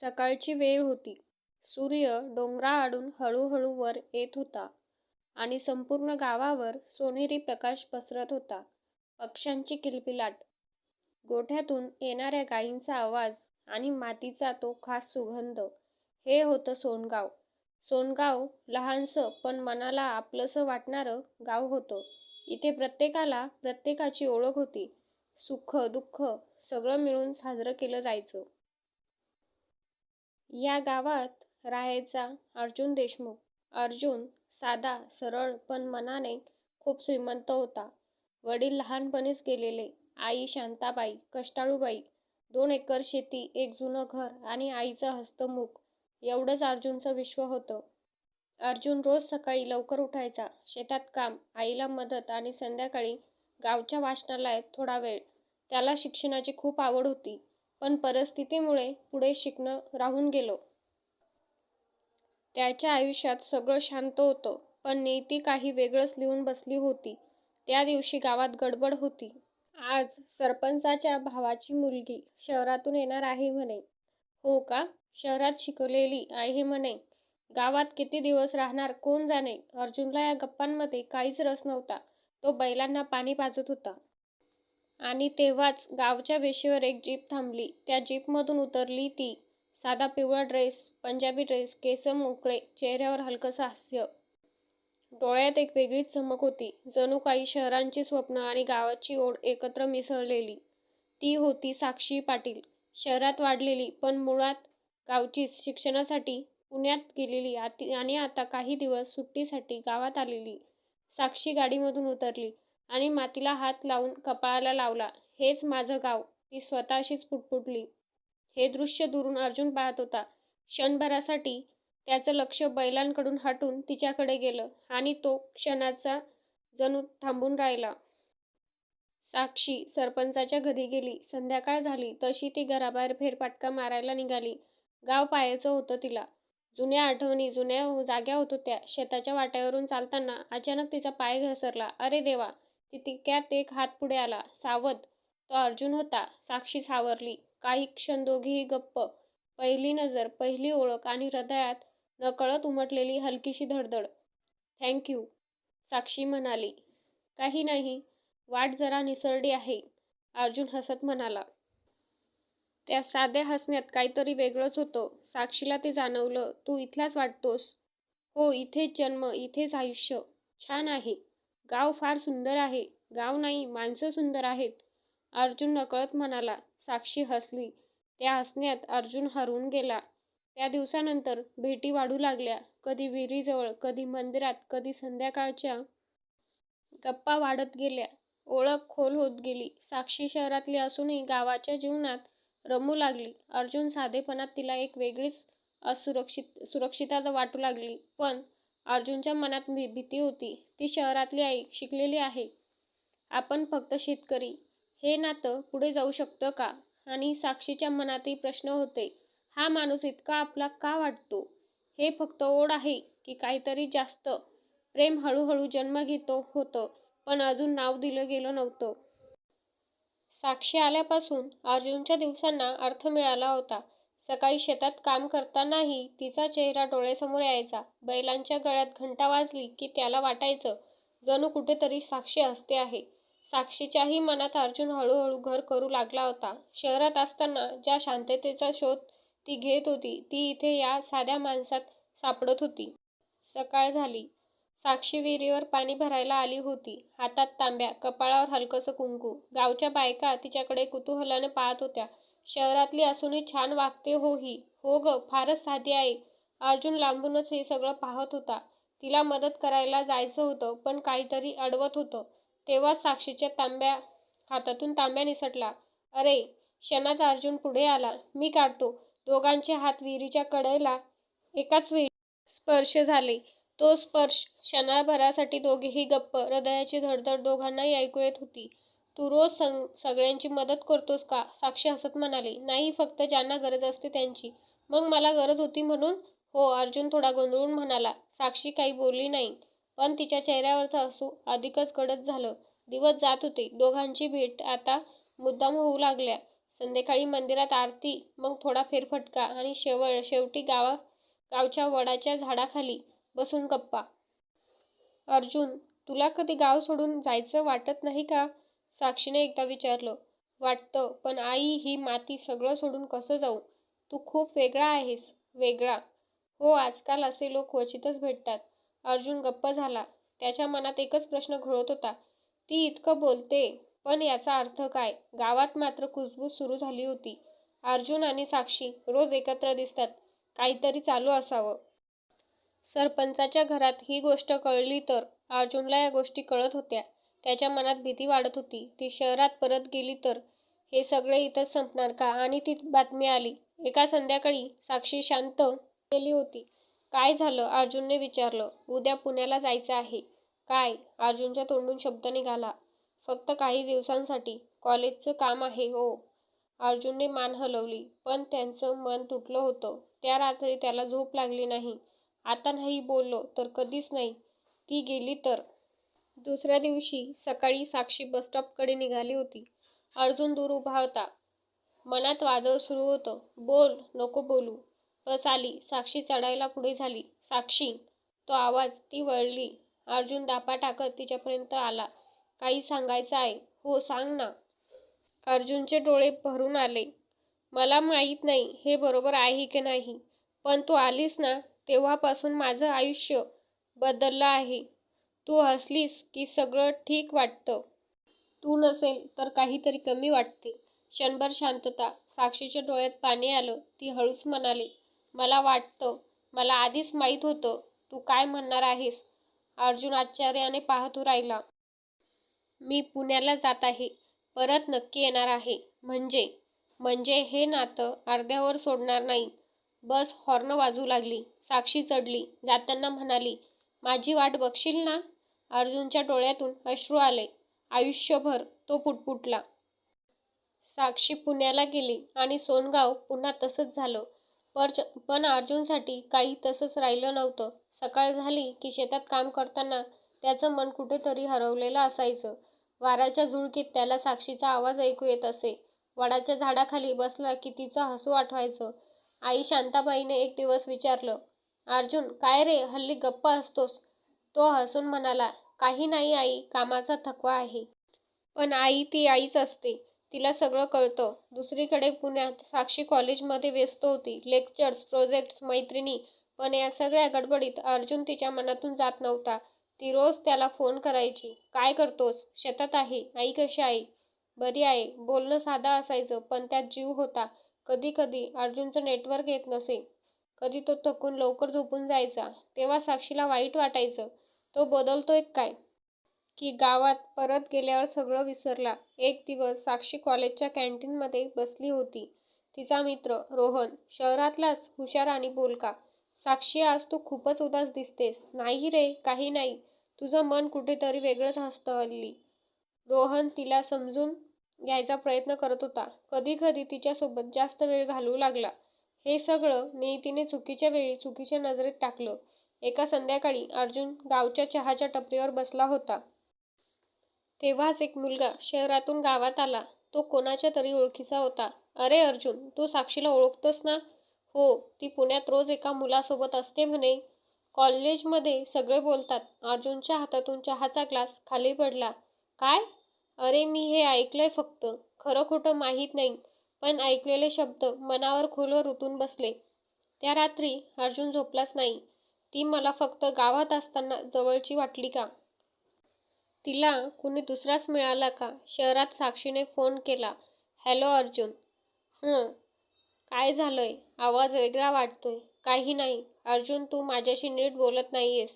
सकाळची वेळ होती. सूर्य डोंगराआडून हळूहळू वर येत होता आणि संपूर्ण गावावर सोनेरी प्रकाश पसरत होता. पक्ष्यांची किलबिलाट, गोठ्यातून येणाऱ्या गायींचा आवाज आणि मातीचा तो खास सुगंध. हे होतं सोनगाव. सोनगाव लहानसं पण मनाला आपलंसं वाटणारं गाव होतं. इथे प्रत्येकाला प्रत्येकाची ओळख होती. सुख दुःख सगळं मिळून साजरं केलं जायचं. या गावात राहायचा अर्जुन देशमुख. अर्जुन साधा सरळ पण मनाने खूप श्रीमंत होता. वडील लहानपणीच गेलेले. आई शांताबाई, कष्टाळूबाई, 2 एकर शेती, एक जुनं घर आणि आईचं हसतमुख एवढंच अर्जुनचं विश्व होतं. अर्जुन रोज सकाळी लवकर उठायचा. शेतात काम, आईला मदत आणि संध्याकाळी गावच्या वाचनालयात थोडा वेळ. त्याला शिक्षणाची खूप आवड होती, पण परिस्थितीमुळे पुढे शिकणं राहून गेलं. त्याच्या आयुष्यात सगळं शांत होतं, पण नियती काही वेगळंच लिहून बसली होती. त्या दिवशी गावात गडबड होती. आज सरपंचाच्या भावाची मुलगी शहरातून येणार आहे म्हणे. हो का? शहरात शिकलेली आहे म्हणे. गावात किती दिवस राहणार कोण जाणे. अर्जुनला या गप्पांमध्ये काहीच रस नव्हता. तो बैलांना पाणी पाजत होता. आणि तेव्हाच गावच्या वेशीवर एक जीप थांबली. त्या जीपमधून उतरली ती. साधा पिवळा ड्रेस, पंजाबी ड्रेस, केस मोकळे, चेहऱ्यावर हलकंसं हास्य. डोळ्यात एक वेगळीच चमक होती. जणू काही शहरांची स्वप्न आणि गावाची ओढ एकत्र मिसळलेली. ती होती साक्षी पाटील. शहरात वाढलेली पण मुळात गावचीच. शिक्षणासाठी पुण्यात गेलेली आणि आता काही दिवस सुट्टीसाठी गावात आलेली. साक्षी गाडीमधून उतरली आणि मातीला हात लावून कपाळाला लावला. हेच माझं गाव, ती स्वतःशीच पुटपुटली. हे दृश्य दुरून अर्जुन पाहत होता. क्षणभरासाठी त्याचं लक्ष बैलांकडून हटून तिच्याकडे गेलं आणि तो क्षणाचा जणू थांबून राहिला. साक्षी सरपंचाच्या घरी गेली. संध्याकाळ झाली तशी ती घराबाहेर फेरफटका मारायला निघाली. गाव पाहायचं होतं तिला. जुन्या आठवणी जुन्या जाग्या होत होत्या. शेताच्या वाट्यावरून चालताना अचानक तिचा पाय घसरला. अरे देवा! तितक्यात एक हात पुढे आला. सावध! तो अर्जुन होता. साक्षी सावरली. काही क्षण दोघीही गप्प. पहिली नजर, पहिली ओळख आणि हृदयात नकळत उमटलेली हलकीशी धडधड. थँक यू, साक्षी म्हणाली. काही नाही, वाट जरा निसरडी आहे, अर्जुन हसत म्हणाला. त्या साध्या हसण्यात काहीतरी वेगळंच होतं. साक्षीला ते जाणवलं. तू इथलाच वाटतोस? हो, इथेच जन्म, इथेच आयुष्य. छान आहे. गाव फार सुंदर आहे. गाव नाही, माणसं सुंदर आहेत, अर्जुन नकळत म्हणाला. साक्षी हसली. त्या हसण्यात अर्जुन हरवून गेला. त्या दिवसानंतर भेटी वाढू लागल्या. कधी विहिरीजवळ, कधी मंदिरात, कधी संध्याकाळच्या गप्पा वाढत गेल्या. ओळख खोल होत गेली. साक्षी शहरातली असूनही गावाच्या जीवनात रमू लागली. अर्जुन साधेपणात तिला एक वेगळीच सुरक्षितता वाटू लागली. पण अर्जुनच्या मनात भीती होती. ती शहरातली आई, शिकलेली आहे. आपण फक्त शेतकरी. हे नातं पुढे जाऊ शकतं का? आणि साक्षीच्या मनातही प्रश्न होते. हा माणूस इतका आपला का वाटतो? हे फक्त ओढ आहे की काहीतरी जास्त? प्रेम हळूहळू जन्म घेत होतं, पण अजून नाव दिलं गेलं नव्हतं. साक्षी आल्यापासून अर्जुनच्या दिवसांना अर्थ मिळाला होता. सकाळी शेतात काम करतानाही तिचा चेहरा डोळ्यासमोर यायचा. बैलांच्या गळ्यात घंटा वाजली की त्याला वाटायचं जणू कुठेतरी साक्षी हसते आहे. साक्षीच्याही मनात अर्जुन हळूहळू घर करू लागला होता. शहरात असताना ज्या शांततेचा शोध ती घेत होती, ती इथे या साध्या माणसात सापडत होती. सकाळ झाली. साक्षी विहिरीवर पाणी भरायला आली होती. हातात तांब्या, कपाळावर हलकंसं कुंकू. गावच्या बायका तिच्याकडे कुतूहलाने पाहत होत्या. शहरातली असूनही छान वागते हो ही. हो ग, फारच साधी आहे. अर्जुन लांबूनच हे सगळं पाहत होता. तिला मदत करायला जायचं होतं, पण काहीतरी अडवत होतं. तेव्हाच साक्षीच्या हातातून तांब्या निसटला. अरे! क्षणात अर्जुन पुढे आला. मी काढतो. दोघांचे हात विहिरीच्या कडेला एकाच वेळी स्पर्श झाले. तो स्पर्श क्षणभरासाठी दोघेही गप्प. हृदयाची धडधड दोघांनाही ऐकू येत होती. तू रोज सगळ्यांची मदत करतोस का? साक्षी हसत म्हणाली. नाही, फक्त ज्यांना गरज असते त्यांची. मग मला गरज होती म्हणून? हो, अर्जुन थोडा गोंधळून म्हणाला. साक्षी काही बोलली नाही, पण तिच्या चेहऱ्यावरचं हसू अधिकच गडद झालं. दिवस जात होते. दोघांची भेट आता मुद्दाम होऊ लागल्या. संध्याकाळी मंदिरात आरती, मग थोडा फेरफटका आणि शेवटी गावच्या वडाच्या झाडाखाली बसून गप्पा. अर्जुन, तुला कधी गाव सोडून जायचं वाटत नाही का? साक्षीने एकदा विचारलं. वाटतं, पण आई, ही माती सगळं सोडून कसं जाऊ? तू खूप वेगळा आहेस. वेगळा? हो, आजकाल असे लोक क्वचितच भेटतात. अर्जुन गप्प झाला. त्याच्या मनात एकच प्रश्न घोळत होता. ती इतकं बोलते, पण याचा अर्थ काय? गावात मात्र कुजबूज सुरू झाली होती. अर्जुन आणि साक्षी रोज एकत्र दिसतात. काहीतरी चालू असावं. सरपंचाच्या घरात ही गोष्ट कळली तर अर्जुनला या गोष्टी कळत होत्या. त्याच्या मनात भीती वाढत होती. ती शहरात परत गेली तर हे सगळे इथंच संपणार का? आणि ती बातमी आली. एका संध्याकाळी साक्षी शांत गेली होती. काय झालं? अर्जुनने विचारलं. उद्या पुण्याला जायचं आहे. काय? अर्जुनच्या तोंडून शब्द निघाला. फक्त काही दिवसांसाठी. कॉलेजचं काम आहे हो. अर्जुनने मान हलवली. पण त्यांचं मन तुटलं होतं. त्या रात्री त्याला झोप लागली नाही. आता नाही बोललो तर कधीच नाही. ती गेली तर. दुसऱ्या दिवशी सकाळी साक्षी बसस्टॉपकडे निघाली होती. अर्जुन दूर उभा होता. मनात वादळ सुरू होतं. बोल, नको बोलू. बस आली. साक्षी चढायला पुढे झाली. साक्षी, तो आवाज. ती वळली. अर्जुन दापा टाकत तिच्यापर्यंत आला. काही सांगायचं आहे? हो, सांग ना. अर्जुनचे डोळे भरून आले. मला माहीत नाही हे बरोबर आहे की नाही, पण तू आलीस ना, तेव्हापासून माझं आयुष्य बदललं आहे. तू हसलीस की सगळं ठीक वाटतं. तू नसेल तर काहीतरी कमी वाटते. क्षणभर शांतता. साक्षीच्या डोळ्यात पाणी आलं. ती हळूच म्हणाली, मला वाटतं, मला आधीच माहीत होतं तू काय म्हणणार आहेस. अर्जुन आश्चर्याने पाहत राहिला. मी पुण्याला जात आहे. परत नक्की येणार आहे. म्हणजे हे नातं अर्ध्यावर सोडणार नाही. बस हॉर्न वाजू लागली. साक्षी चढली. जाताना म्हणाली, माझी वाट बघशील ना? अर्जुनच्या डोळ्यातून अश्रू आले. आयुष्यभर. तो पुटपुटला. साक्षी पुण्याला गेली आणि सोनगाव पुन्हा तसंच झालं. पण अर्जुनसाठी काही तसंच राहिलं नव्हतं. सकाळ झाली की शेतात काम करताना त्याचं मन कुठेतरी हरवलेलं असायचं. वाऱ्याच्या झुळकीत त्याला साक्षीचा आवाज ऐकू येत असे. वडाच्या झाडाखाली बसला की तिचं हसू आठवायचं. आई शांताबाईने एक दिवस विचारलं, अर्जुन, काय रे, हल्ली गप्प असतोस? तो हसून म्हणाला, काही नाही आई, कामाचा थकवा आहे. पण आई ती आईच असते. तिला सगळं कळतं. दुसरीकडे पुण्यात साक्षी कॉलेजमध्ये व्यस्त होती. लेक्चर्स, प्रोजेक्ट्स, मैत्रिणी. पण या सगळ्या गडबडीत अर्जुन तिच्या मनातून जात नव्हता. ती रोज त्याला फोन करायची. काय करतोस? शेतात आहे. आई कशी आहे? बरी आहे. बोलणं साधं असायचं, पण त्यात जीव होता. कधी कधी अर्जुनचं नेटवर्क येत नसे. कधी तो थकून लवकर झोपून जायचा. तेव्हा साक्षीला वाईट वाटायचं. तो बदलतोय काय? की गावात परत गेल्यावर सगळं विसरला. एक दिवस साक्षी कॉलेजच्या कॅन्टीनमध्ये बसली होती. तिचा मित्र रोहन, शहरातलाच हुशार आणि बोलका. साक्षी, आज तू खूपच उदास दिसतेस. नाही रे, काही नाही. तुझं मन कुठेतरी वेगळंच असतं हल्ली. रोहन तिला समजून घ्यायचा प्रयत्न करत होता. कधी कधी तिच्यासोबत जास्त वेळ घालवू लागला. हे सगळं नियतीने चुकीच्या वेळी चुकीच्या नजरेत टाकलं. एका संध्याकाळी अर्जुन गावच्या चहाच्या टपरीवर बसला होता. तेव्हाच एक मुलगा शहरातून गावात आला. तो कोणाच्या तरी ओळखीचा होता. अरे अर्जुन, तू साक्षीला ओळखतोस ना? हो, ती पुण्यात रोज एका मुलासोबत असते म्हणे. कॉलेजमध्ये सगळे बोलतात. अर्जुनच्या हातातून चहाचा ग्लास खाली पडला. काय? अरे, मी हे ऐकलंय फक्त. खरं खोटं माहीत नाही, पण ऐकलेले शब्द मनावर खोलवर रुतून बसले. त्या रात्री अर्जुन झोपलाच नाही. ती मला फक्त गावात असताना जवळची वाटली का? तिला कुणी दुसराच मिळाला का? शहरात साक्षीने फोन केला. हॅलो अर्जुन. काय झालंय? आवाज वेगळा वाटतोय. काही नाही. अर्जुन, तू माझ्याशी नीट बोलत नाहीयेस.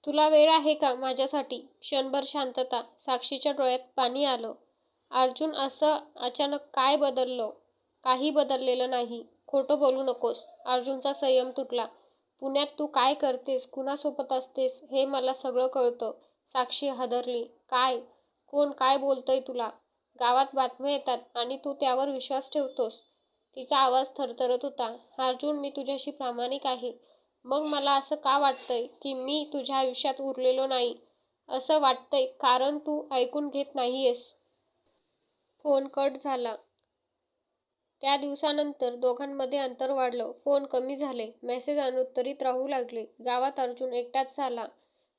तुला वेळ आहे का माझ्यासाठी? क्षणभर शांतता. साक्षीच्या डोळ्यात पाणी आलं. अर्जुन, असं अचानक काय बदललं? काही बदललेलं नाही. खोटं बोलू नकोस. अर्जुनचा संयम तुटला. पुण्यात तू काय करतेस, कुणासोबत असतेस, हे मला सगळं कळतं. साक्षी हादरली. काय? कोण काय बोलतंय तुला? गावात बातम्या येतात आणि तू त्यावर विश्वास ठेवतोस. तिचा आवाज थरथरत होता. अर्जुन, मी तुझ्याशी प्रामाणिक आहे. मग मला असं का वाटतंय की मी तुझ्या आयुष्यात उरलेलो नाही? असं वाटतंय कारण तू ऐकून घेत नाहीयेस. फोन कट झाला. त्या दिवसानंतर दोघांमध्ये अंतर वाढलं. फोन कमी झाले. मेसेज अनुत्तरित राहू लागले. गावात अर्जुन एकटाच झाला.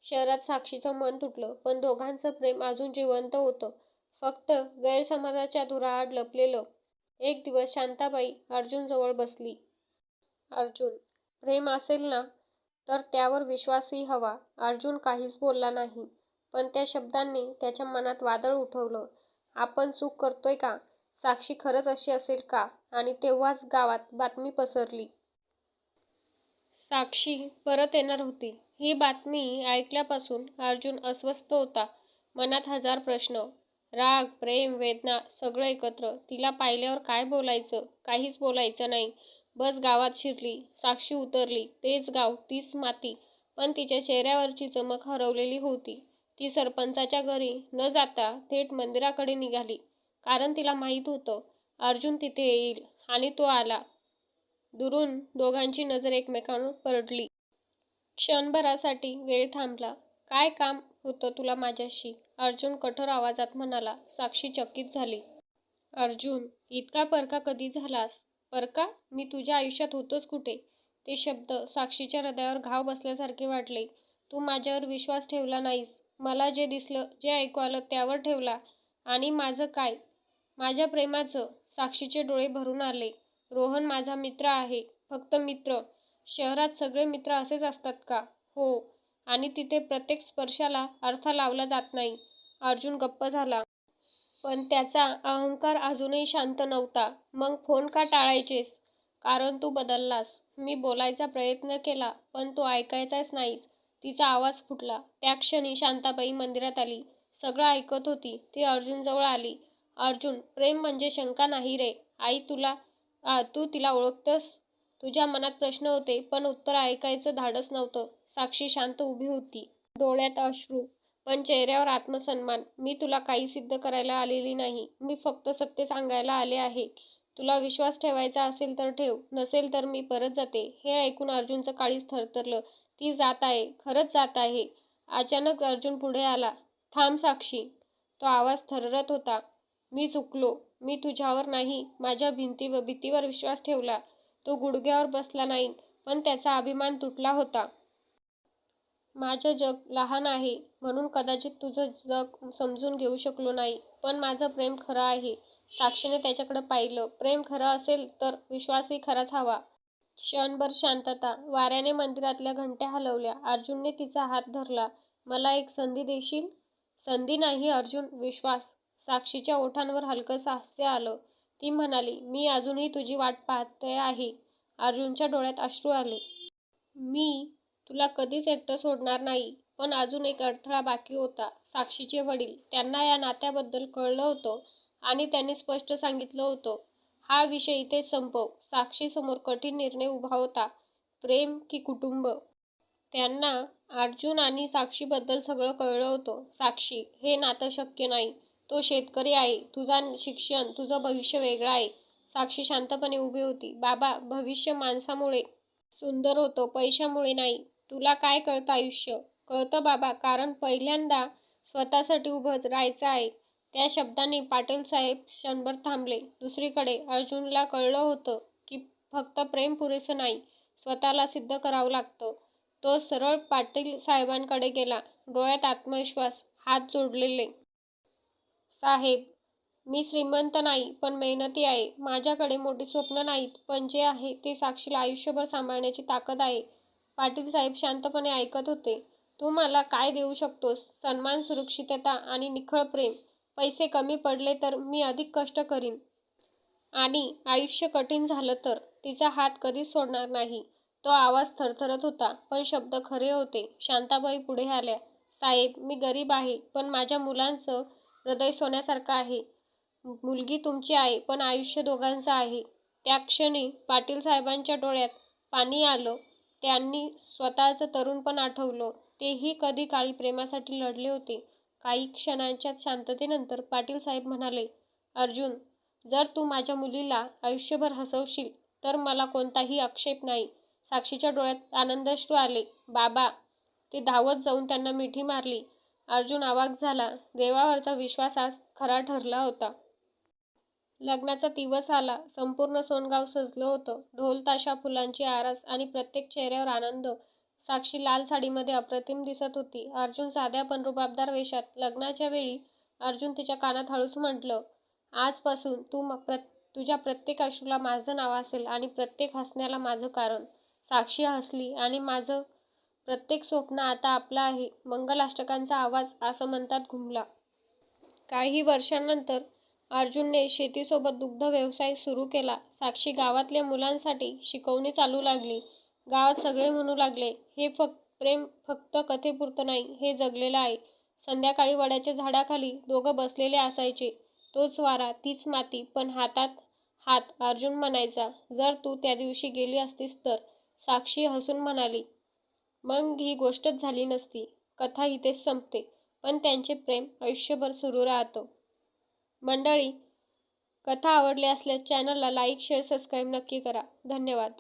शहरात साक्षीचं मन तुटलं. पण दोघांचं प्रेम अजून जिवंत होतं. फक्त गैरसमजाच्या धुराआड लपलेलं. एक दिवस शांताबाई अर्जुनजवळ बसली. अर्जुन, प्रेम असेल ना, तर त्यावर विश्वासही हवा. अर्जुन काहीच बोलला नाही. पण त्या शब्दांनी त्याच्या मनात वादळ उठवलं. आपण चूक करतोय का? साक्षी खरंच अशी असेल का? आणि तेव्हाच गावात बातमी पसरली. साक्षी परत येणार होती. ही बातमी ऐकल्यापासून अर्जुन अस्वस्थ होता. मनात हजार प्रश्न. राग, प्रेम, वेदना सगळं एकत्र. तिला पाहिल्यावर काय बोलायचं? काहीच बोलायचं नाही. बस गावात शिरली. साक्षी उतरली. तेच गाव, तीच माती. पण तिच्या चेहऱ्यावरची चमक हरवलेली होती. ती सरपंचाच्या घरी न जाता थेट मंदिराकडे निघाली. कारण तिला माहीत होतं अर्जुन तिथे येईल. आणि तो आला. दुरून दोघांची नजर एकमेकांवर पडली. क्षणभरासाठी वेळ थांबला. काय काम होतं तुला माझ्याशी? अर्जुन कठोर आवाजात म्हणाला. साक्षी चकित झाली. अर्जुन, इतका परका कधी झालास? परका? मी तुझ्या आयुष्यात होतोच कुठे? ते शब्द साक्षीच्या हृदयावर घाव बसल्यासारखे वाटले. तू माझ्यावर विश्वास ठेवला नाहीस. मला जे दिसलं, जे ऐकू आलं त्यावर ठेवला. आणि माझं काय? माझ्या प्रेमाचं? साक्षीचे डोळे भरून आले. रोहन माझा मित्र आहे. फक्त मित्र. शहरात सगळे मित्र असेच असतात का? हो. आणि तिथे प्रत्येक स्पर्शाला अर्थ लावला जात नाही. अर्जुन गप्प झाला. पण त्याचा अहंकार अजूनही शांत नव्हता. मग फोन का टाळायचेस? कारण तू बदललास. मी बोलायचा प्रयत्न केला, पण तू ऐकायचाच नाहीस. तिचा आवाज फुटला. त्या क्षणी शांताबाई मंदिरात आली. सगळं ऐकत होती. ती अर्जुनजवळ आली. अर्जुन, प्रेम म्हणजे शंका नाही रे. आई तू तिला ओळखतस? तुझ्या मनात प्रश्न होते, पण उत्तर ऐकायचं धाडस नव्हतं. साक्षी शांत उभी होती. डोळ्यात अश्रू, पण चेहऱ्यावर आत्मसन्मान. मी तुला काही सिद्ध करायला आलेली नाही. मी फक्त सत्य सांगायला आले आहे. तुला विश्वास ठेवायचा असेल तर ठेव. नसेल तर मी परत जाते. हे ऐकून अर्जुनचं काळीज थरथरलं. ती जात आहे. खरंच जात आहे. अचानक अर्जुन पुढे आला. थांब साक्षी. तो आवाज थरथरत होता. मी चुकलो. मी तुझ्यावर नाही, माझ्या भीतीवर विश्वास ठेवला. तो गुडघ्यावर बसला नाही, पण त्याचा अभिमान तुटला होता. माझं जग लहान आहे, म्हणून कदाचित तुझं जग समजून घेऊ शकलो नाही. पण माझं प्रेम खरं आहे. साक्षीने त्याच्याकडे पाहिलं. प्रेम खरं असेल तर विश्वासही खराच हवा. क्षणभर शांतता. वाऱ्याने मंदिरातल्या घंट्या हलवल्या. अर्जुनने तिचा हात धरला. मला एक संधी देशील? संधी नाही अर्जुन, विश्वास. साक्षीच्या ओठांवर हलकंसं हास्य आलं. ती म्हणाली, मी अजूनही तुझी वाट पाहते आहे. अर्जुनच्या डोळ्यात अश्रू आले. मी तुला कधीच एकटं सोडणार नाही. पण अजून एक अडथळा बाकी होता. साक्षीचे वडील. त्यांना या नात्याबद्दल कळलं होतं आणि त्यांनी स्पष्ट सांगितलं होतं. हा विषय इथेच संपव. साक्षीसमोर कठीण निर्णय उभा होता. प्रेम की कुटुंब? त्यांना अर्जुन आणि साक्षीबद्दल सगळं कळलं होतं. साक्षी, हे नातं शक्य नाही. तो शेतकरी आहे. तुझं शिक्षण, तुझं भविष्य वेगळं आहे. साक्षी शांतपणे उभी होती. बाबा, भविष्य माणसामुळे सुंदर होतं, पैशामुळे नाही. तुला काय कळतं आयुष्य? कळतं बाबा, कारण पहिल्यांदा स्वतःसाठी उभं राहायचं आहे. त्या शब्दांनी पाटील साहेब क्षणभर थांबले. दुसरीकडे अर्जुनला कळलं होतं की फक्त प्रेम पुरेसं नाही, स्वतःला सिद्ध करावं लागतं. तो सरळ पाटील साहेबांकडे गेला. डोळ्यात आत्मविश्वास, हात जोडलेले. साहेब, मी श्रीमंत नाही, पण मेहनती आहे. माझ्याकडे मोठी स्वप्न नाहीत, पण जे आहे ते साक्षीला आयुष्यभर सांभाळण्याची ताकद आहे. पाटील साहेब शांतपणे ऐकत होते. तू मला काय देऊ शकतोस? सन्मान, सुरक्षितता आणि निखळ प्रेम. पैसे कमी पडले तर मी अधिक कष्ट करीन. आणि आयुष्य कठीण झालं तर? तिचा हात कधीच सोडणार नाही. तो आवाज थरथरत होता, पण शब्द खरे होते. शांताबाई पुढे आल्या. साहेब, मी गरीब आहे, पण माझ्या मुलांचं हृदय सोन्यासारखं आहे. मुलगी तुमची आहे, पण आयुष्य दोघांचं आहे. त्या क्षणी पाटील साहेबांच्या डोळ्यात पाणी आलं. त्यांनी स्वतःचं तरुणपण आठवलं. तेही कधी काळी प्रेमासाठी लढले होते. काही क्षणांच्या शांततेनंतर पाटील साहेब म्हणाले, अर्जुन, जर तू माझ्या मुलीला आयुष्यभर हसवशील तर मला कोणताही आक्षेप नाही. साक्षीच्या डोळ्यात आनंदाश्रू आले. बाबा. ती धावत जाऊन त्यांना मिठी मारली. अर्जुन अवाक झाला. देवावरचा विश्वास आज खरा ठरला होता. लग्नाचा दिवस आला. संपूर्ण सोनगाव सजलं होतं. ढोल ताशा, फुलांची आरास आणि प्रत्येक चेहऱ्यावर आनंद. साक्षी लाल साडीमध्ये अप्रतिम दिसत होती. अर्जुन साध्या पण रुबाबदार वेशात. लग्नाच्या वेळी अर्जुन तिच्या कानात हळूच म्हटलं, आजपासून तुझ्या प्रत्येक अश्रूला माझं नाव असेल आणि प्रत्येक हसण्याला माझं कारण. साक्षी हसली आणि माझं प्रत्येक स्वप्न आता आपलं आहे. मंगलाष्टकांचा आवाज आसमंतात घुमला. काही वर्षांनंतर अर्जुनने शेतीसोबत दुग्ध व्यवसाय सुरू केला. साक्षी गावातल्या मुलांसाठी शिकवणी चालू लागली. गावात सगळे म्हणू लागले, हे प्रेम फक्त कथेपुरतं नाही, हे जगलेलं आहे. संध्याकाळी वडाच्या झाडाखाली दोघं बसलेले असायचे. तोच वारा, तीच माती, पण हातात हात. अर्जुन म्हणायचा, जर तू त्या दिवशी गेली असतीस तर. साक्षी हसून म्हणाली, मग ही गोष्टच झाली नसती. कथा इथेच संपते, पण त्यांचे प्रेम आयुष्यभर सुरू राहतं. मंडळी, कथा आवडली असल्यास चॅनलला लाईक, शेअर, सबस्क्राईब नक्की करा. धन्यवाद.